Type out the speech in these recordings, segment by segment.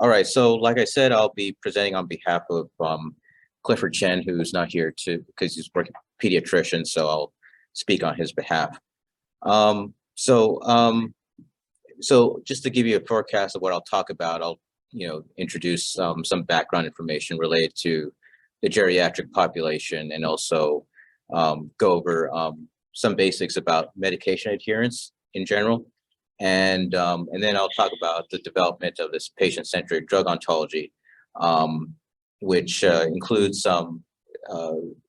All right, so like I said, I'll be presenting on behalf of Clifford Chen, who's not here because he's working pediatrician, so I'll speak on his behalf. Um, so, um, so just to give you a forecast of what I'll talk about, I'll introduce some background information related to the geriatric population, and also go over some basics about medication adherence in general. And then I'll talk about the development of this patient-centric drug ontology, which includes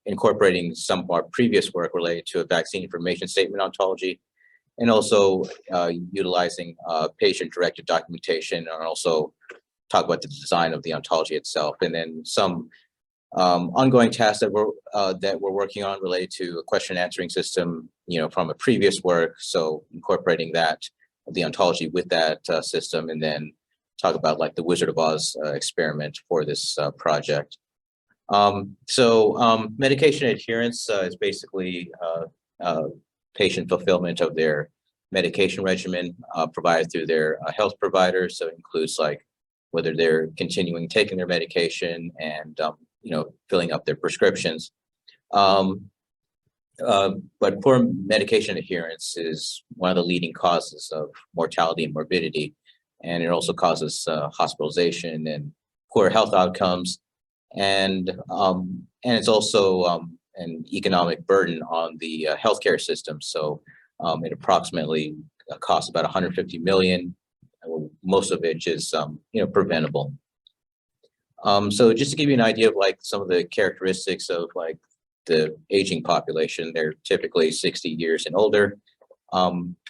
incorporating some of our previous work related to a vaccine information statement ontology, and also utilizing patient-directed documentation, and also talk about the design of the ontology itself, and then some ongoing tasks that we're working on related to a question answering system, from a previous work. So incorporating the ontology with that system, and then talk about like the Wizard of Oz experiment for this project. Medication adherence is basically patient fulfillment of their medication regimen provided through their health provider. So it includes like whether they're continuing taking their medication and filling up their prescriptions. But poor medication adherence is one of the leading causes of mortality and morbidity, and it also causes hospitalization and poor health outcomes, and it's also an economic burden on the healthcare system. So it approximately costs about 150 million, most of which is preventable. So just to give you an idea of like some of the characteristics of like the aging population, they're typically 60 years and older.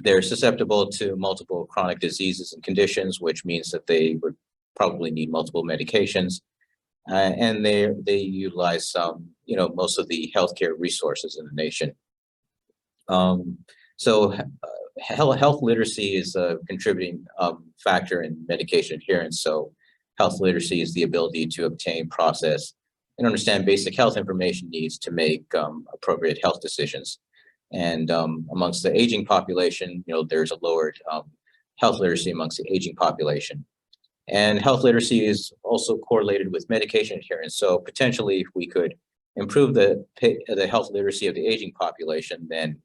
They're susceptible to multiple chronic diseases and conditions, which means that they would probably need multiple medications. And they utilize most of the healthcare resources in the nation. Health literacy is a contributing factor in medication adherence. So health literacy is the ability to obtain, process, and understand basic health information needs to make appropriate health decisions. And amongst the aging population, there's a lowered health literacy amongst the aging population. And health literacy is also correlated with medication adherence. So potentially, if we could improve the health literacy of the aging population, then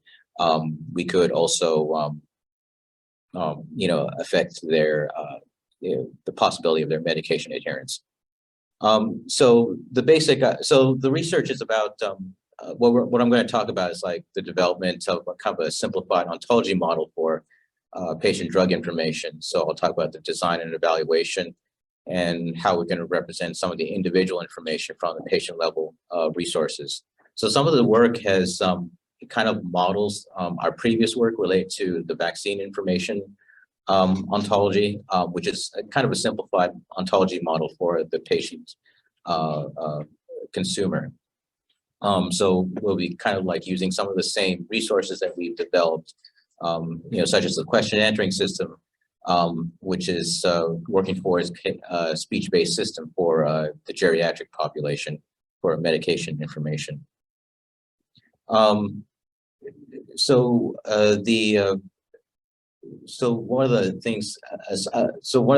we could also, affect their the possibility of their medication adherence. So the research is about what I'm going to talk about is like the development of a kind of a simplified ontology model for patient drug information. So I'll talk about the design and evaluation, and how we're going to represent some of the individual information from the patient level resources. So some of the work has kind of models our previous work related to the vaccine information ontology, which is kind of a simplified ontology model for the patient consumer. So we'll be kind of like using some of the same resources that we've developed, such as the question answering system, which is working for a speech-based system for the geriatric population for medication information. So one of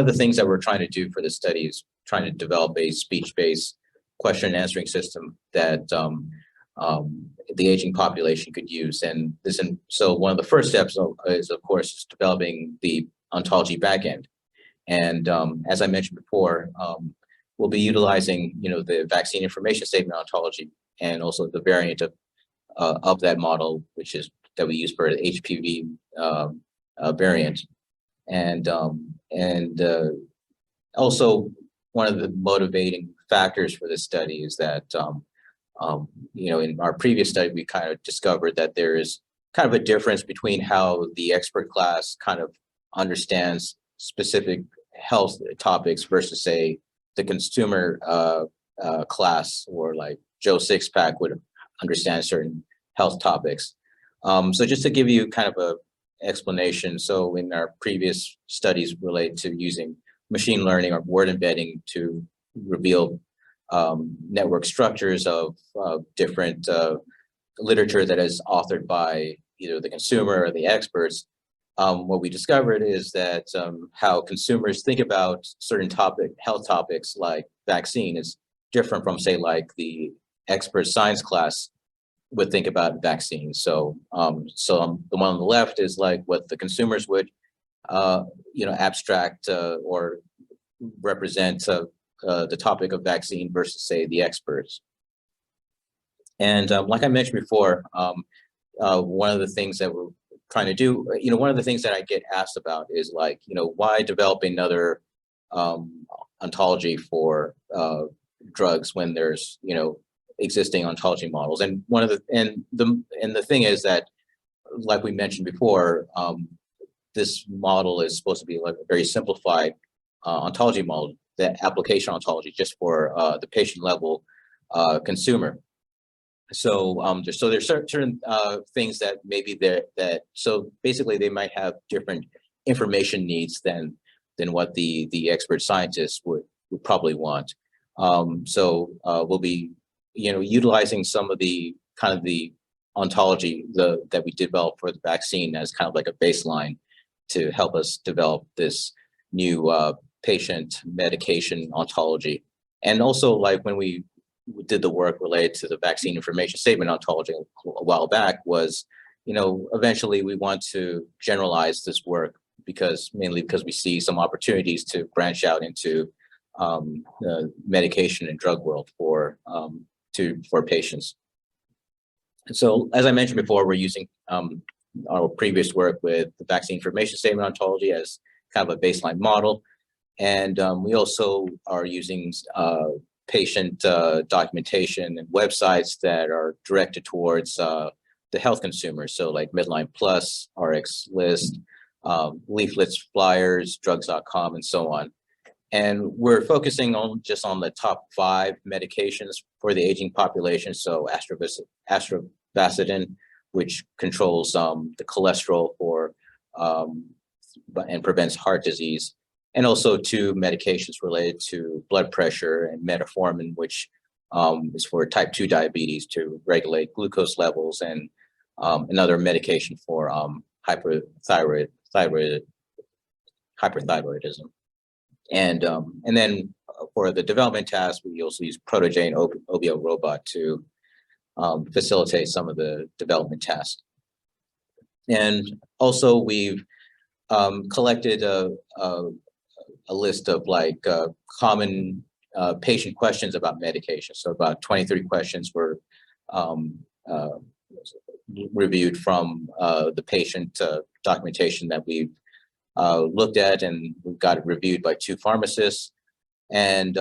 the things that we're trying to do for the study is trying to develop a speech-based question and answering system that the aging population could use. And so one of the first steps is, of course, developing the ontology backend. And as I mentioned before, we'll be utilizing the vaccine information statement ontology, and also the variant of that model, that we use for the HPV variant, and also one of the motivating factors for this study is that in our previous study we kind of discovered that there is kind of a difference between how the expert class kind of understands specific health topics versus, say, the consumer class, or like Joe Sixpack would understand certain health topics. So just to give you kind of a explanation, so in our previous studies related to using machine learning or word embedding to reveal network structures of different literature that is authored by either the consumer or the experts, what we discovered is that how consumers think about certain health topics like vaccine is different from, say, like the expert science class would think about vaccines. So, the one on the left is like what the consumers would, abstract or represent the topic of vaccine versus, say, the experts. And like I mentioned before, one of the things that we're trying to do, one of the things that I get asked about is like, why develop another ontology for drugs when there's, existing ontology models? And the thing is that, like we mentioned before, this model is supposed to be like a very simplified ontology model, the application ontology, just for the patient level consumer. So there's certain things that maybe so basically they might have different information needs than what the expert scientists would probably want. We'll be utilizing some of the kind of the ontology that we developed for the vaccine as kind of like a baseline to help us develop this new patient medication ontology. And also, like when we did the work related to the vaccine information statement ontology a while back, was, eventually we want to generalize this work mainly because we see some opportunities to branch out into the medication and drug world for patients. And so, as I mentioned before, we're using our previous work with the vaccine information statement ontology as kind of a baseline model. And we also are using patient documentation and websites that are directed towards the health consumer. So like Medline Plus, RX List, leaflets, flyers, drugs.com, and so on. And we're focusing on the top 5 medications for the aging population. So atorvastatin, which controls the cholesterol and prevents heart disease. And also 2 medications related to blood pressure, and metformin, which is for type 2 diabetes to regulate glucose levels, and another medication for hyperthyroidism. And then for the development task, we also use Protege and OBO Robot to facilitate some of the development tasks. And also we've collected a list of like common patient questions about medication. So about 23 questions were reviewed from the patient documentation that we've looked at, and we've got it reviewed by 2 pharmacists. And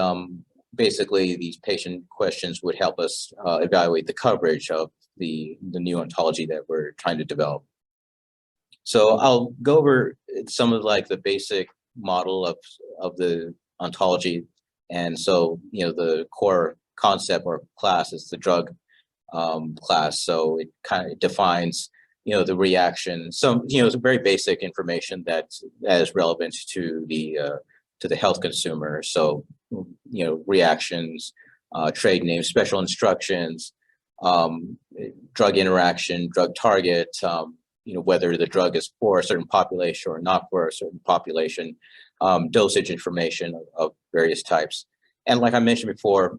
basically these patient questions would help us evaluate the coverage of the new ontology that we're trying to develop. So I'll go over some of like the basic model of the ontology. And so, the core concept or class is the drug class. So it kind of defines, the reaction. So, it's very basic information that is relevant to the health consumer. So, reactions, trade names, special instructions, drug interaction, drug target, whether the drug is for a certain population or not for a certain population, dosage information of various types. And like I mentioned before,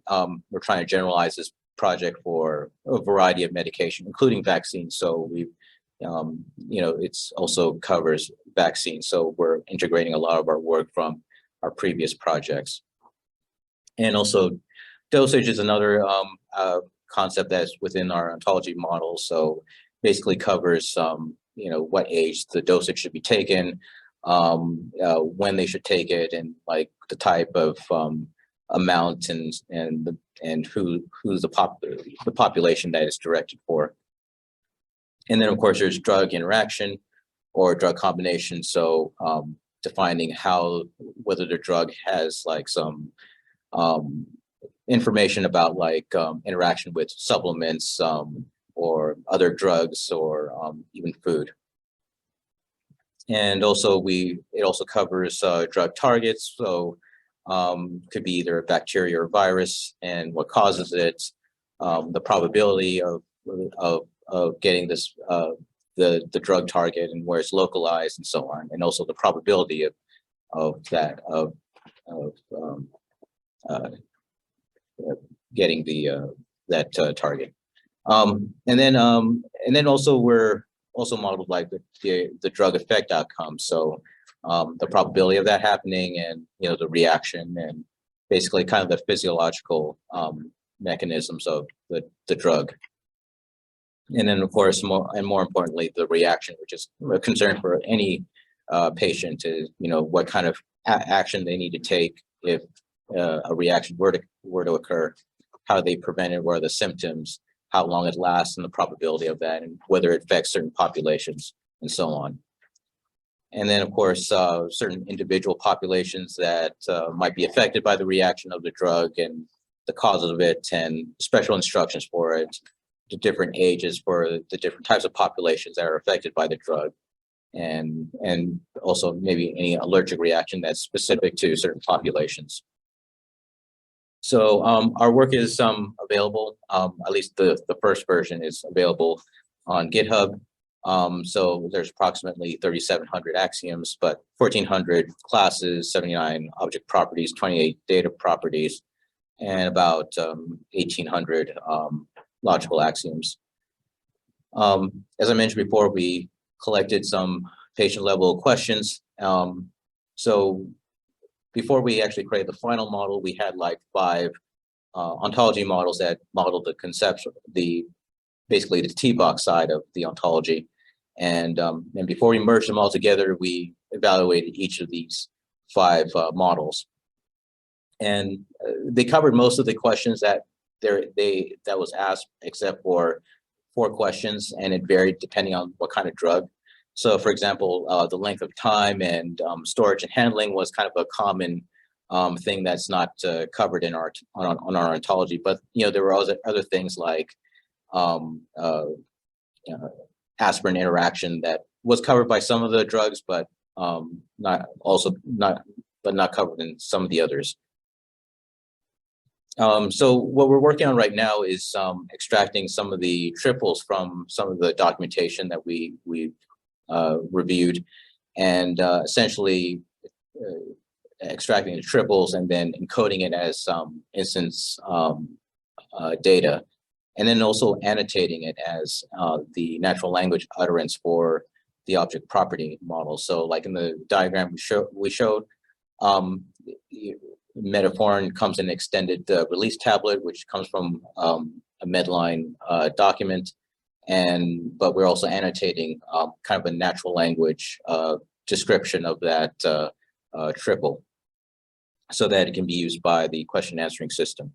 we're trying to generalize this project for a variety of medication, including vaccines. So we've, it's also covers vaccines. So we're integrating a lot of our work from our previous projects. And also dosage is another concept that's within our ontology model. So basically covers, what age the dosage should be taken, when they should take it, and like the type of amount and who's the population that is directed for. And then of course there's drug interaction or drug combination. So defining whether the drug has like some information about like interaction with supplements, or other drugs, or even food. And also it also covers drug targets. So could be either a bacteria or virus, and what causes it, the probability of getting this the drug target and where it's localized and so on, and also the probability of that getting that target. And then also we're also modeled like the drug effect outcome. So the probability of that happening, and the reaction, and basically kind of the physiological mechanisms of the drug. And then of course, more importantly, the reaction, which is a concern for any patient, is what kind of action they need to take if a reaction were to occur, how they prevent it, what are the symptoms, how long it lasts, and the probability of that, and whether it affects certain populations, and so on. And then, of course, certain individual populations that might be affected by the reaction of the drug and the causes of it, and special instructions for it, the different ages for the different types of populations that are affected by the drug, and also maybe any allergic reaction that's specific to certain populations. So our work is available, at least the first version is available on GitHub. So there's approximately 3,700 axioms, but 1,400 classes, 79 object properties, 28 data properties, and about 1,800 logical axioms. As I mentioned before, we collected some patient-level questions. So before we actually created the final model, we had like 5 ontology models that modeled the conceptual, basically the T-box side of the ontology. And before we merged them all together, we evaluated each of these 5 models. And they covered most of the questions that was asked, except for 4 questions, and it varied depending on what kind of drug. So, for example, the length of time and storage and handling was kind of a common thing that's not covered in on our ontology. But there were other things like aspirin interaction that was covered by some of the drugs, but not covered in some of the others. So what we're working on right now is extracting some of the triples from some of the documentation that we've reviewed, and essentially extracting the triples and then encoding it as instance data, and then also annotating it as the natural language utterance for the object property model. So like in the diagram we showed, Metformin comes in an extended release tablet, which comes from a Medline document, but we're also annotating kind of a natural language description of that triple, so that it can be used by the question answering system.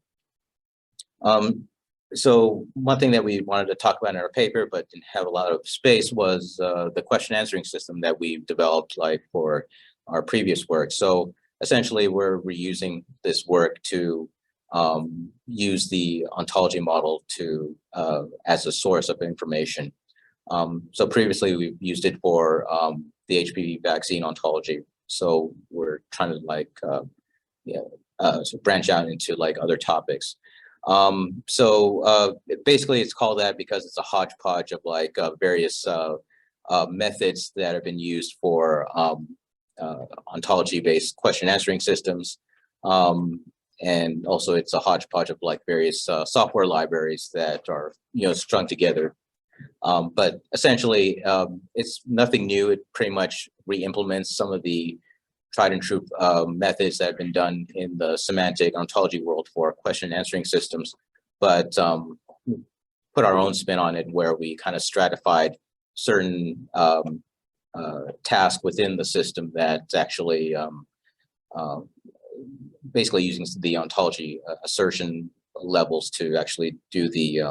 So one thing that we wanted to talk about in our paper, but didn't have a lot of space, was the question answering system that we've developed like for our previous work. So essentially, we're reusing this work to use the ontology model to as a source of information. So previously, we've used it for the HPV vaccine ontology. So we're trying to branch out into like other topics. Basically, it's called that because it's a hodgepodge of like various methods that have been used for ontology-based question answering systems, and also it's a hodgepodge of like various software libraries that are strung together. But essentially, it's nothing new. It pretty much re-implements some of the tried and true methods that have been done in the semantic ontology world for question answering systems, but put our own spin on it, where we kind of stratified certain task within the system that's actually basically using the ontology assertion levels to actually do the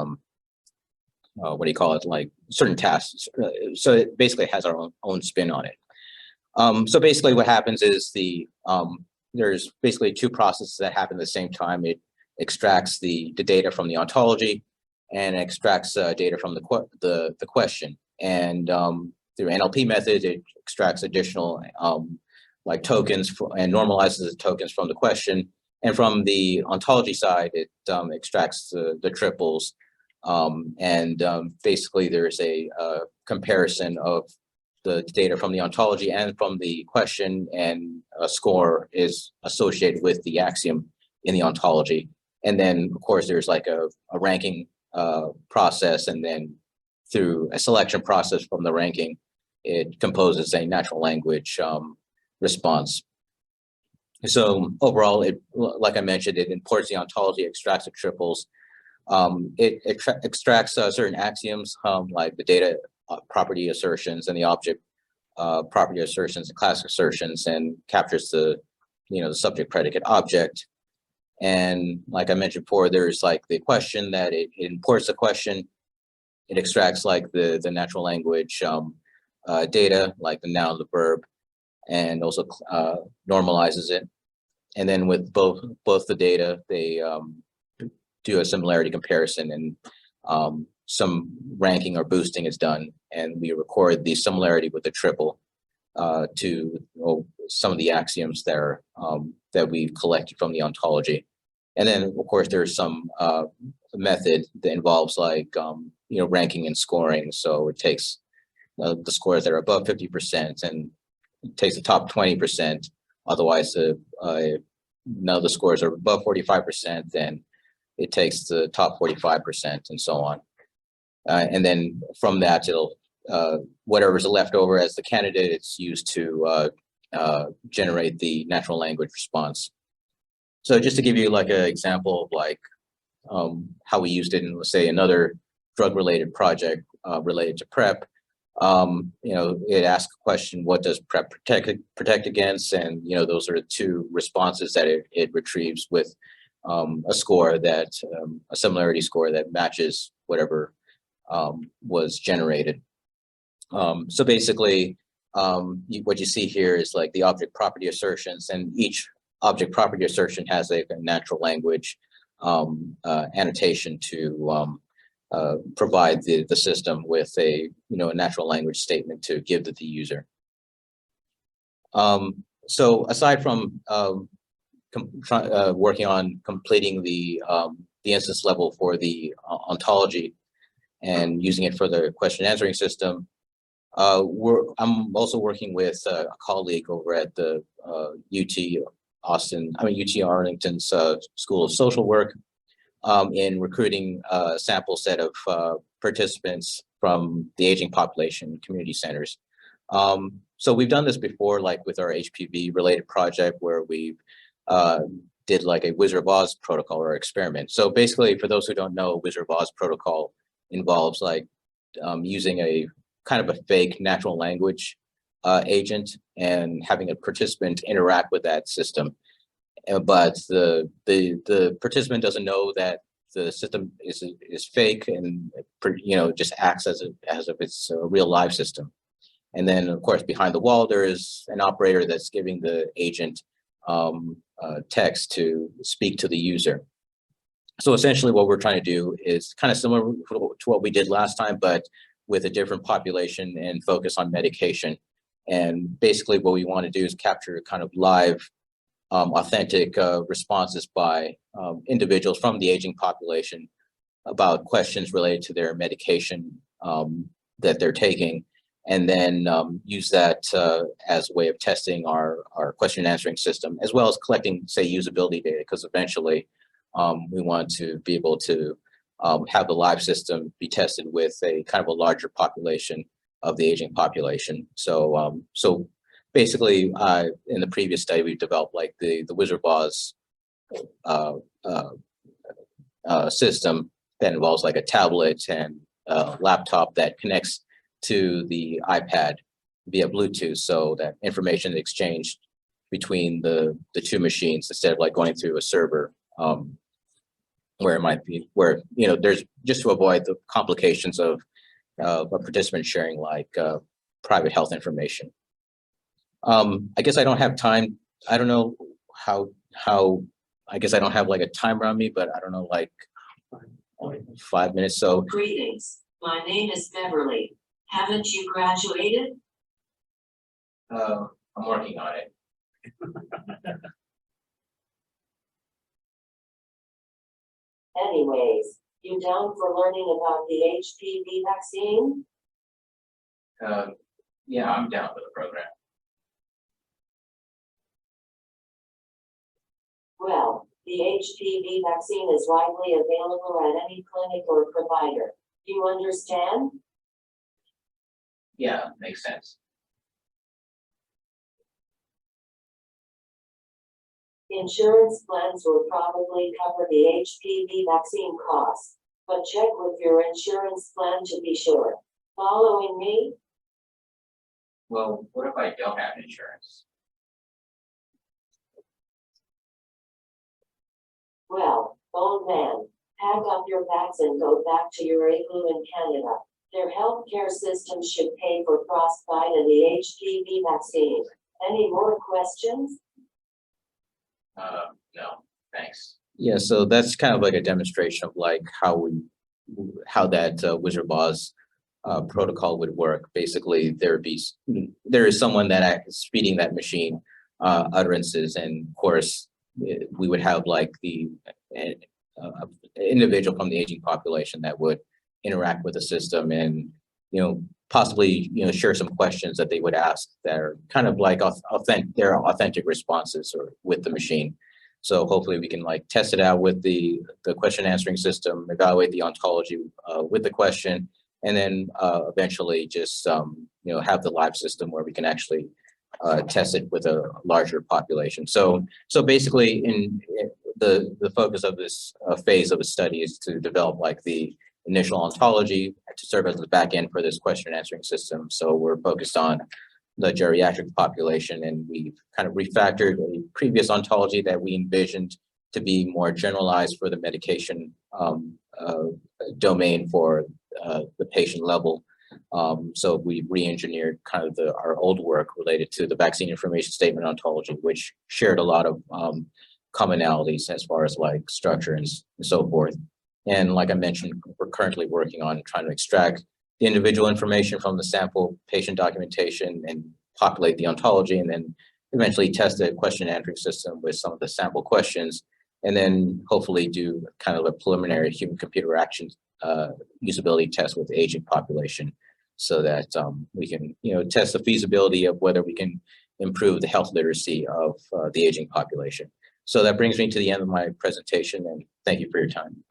like certain tasks. So it basically has our own spin on it. So basically what happens is there's basically 2 processes that happen at the same time. It extracts the data from the ontology and extracts data from the question. And through NLP methods, it extracts additional like tokens and normalizes the tokens from the question. And from the ontology side, it extracts the triples Basically, there's a comparison of the data from the ontology and from the question, and a score is associated with the axiom in the ontology. And then, of course, there's like a ranking process, and then through a selection process from the ranking, it composes a natural language response. So overall, like I mentioned, it imports the ontology, extracts the triples. It extracts certain axioms like the data property assertions and the object property assertions and class assertions, and captures the subject predicate object. And like I mentioned before, there's like the question that it imports the question. It extracts like the natural language data, like the noun, the verb, and also normalizes it. And then with both the data, they do a similarity comparison, and some ranking or boosting is done, and we record the similarity with the triple to some of the axioms that are that we've collected from the ontology. And then, of course, there's some method that involves like ranking and scoring. So it takes the scores that are above 50%, and it takes the top 20%. Otherwise, none of the scores are above 45%, then it takes the top 45%, and so on. And then from that, it'll whatever's left over as the candidate, it's used to generate the natural language response. So just to give you like an example of like how we used it in, let's say, another drug-related project related to PrEP, it asks a question: what does PrEP protect against? And those are the two responses that it retrieves with a score that a similarity score that matches whatever was generated. So basically, what you see here is like the object property assertions, and each object property assertion has a natural language annotation to provide the system with a natural language statement to give to the user. So aside from working on completing the instance level for the ontology and using it for the question answering system, I'm also working with a colleague over at the UT Arlington's School of Social Work in recruiting a sample set of participants from the aging population community centers. So we've done this before, like with our HPV related project, where we did like a Wizard of Oz protocol or experiment. So basically, for those who don't know, Wizard of Oz protocol involves like using a kind of a fake natural language agent and having a participant interact with that system. But the participant doesn't know that the system is fake, and just acts as if it's a real live system. And then, of course, behind the wall, there is an operator that's giving the agent text to speak to the user. So essentially what we're trying to do is kind of similar to what we did last time, but with a different population and focus on medication. And basically what we want to do is capture kind of live, authentic responses by individuals from the aging population about questions related to their medication that they're taking, and then use that as a way of testing our question answering system, as well as collecting, say, usability data, because eventually we want to be able to have the live system be tested with a kind of a larger population of the aging population. So so basically, in the previous study, we developed like the Wizard of Oz system that involves like a tablet and a laptop that connects to the iPad via Bluetooth, so that information is exchanged between the two machines instead of like going through a server, where it might be, where there's, just to avoid the complications of a participant sharing like private health information. I guess I don't have time. I don't know how I guess I don't have like a timer on me, but I don't know, like 5 minutes. So greetings. My name is Beverly. Haven't you graduated? I'm working on it. Anyways, You down for learning about the HPV vaccine? Yeah, I'm down for the program. Well, the HPV vaccine is widely available at any clinic or provider. Do you understand? Yeah, makes sense. Insurance plans will probably cover the HPV vaccine costs, but check with your insurance plan to be sure. Following me? Well, what if I don't have insurance? Well, old man, pack up your bags and go back to your igloo in Canada. Their healthcare system should pay for frostbite and the HPV vaccine. Any more questions? No, thanks. Yeah, so that's kind of like a demonstration of like how that Wizard Boss protocol would work. Basically, there is someone that is feeding that machine utterances, and of course, we would have like the individual from the aging population that would interact with the system and possibly share some questions that they would ask that are kind of like authentic responses or with the machine. So hopefully we can like test it out with the question answering system, evaluate the ontology with the question, and then eventually just have the live system where we can actually test it with a larger population. So basically, in the focus of this phase of the study is to develop like the initial ontology to serve as the back end for this question answering system. So we're focused on the geriatric population, and we've kind of refactored a previous ontology that we envisioned to be more generalized for the medication domain for the patient level. So we re-engineered kind of our old work related to the vaccine information statement ontology, which shared a lot of commonalities as far as like structure and so forth. And like I mentioned, we're currently working on trying to extract the individual information from the sample patient documentation and populate the ontology, and then eventually test the question answering system with some of the sample questions, and then hopefully do kind of a preliminary human computer interaction usability test with the aging population, so that we can test the feasibility of whether we can improve the health literacy of the aging population. So that brings me to the end of my presentation, and thank you for your time.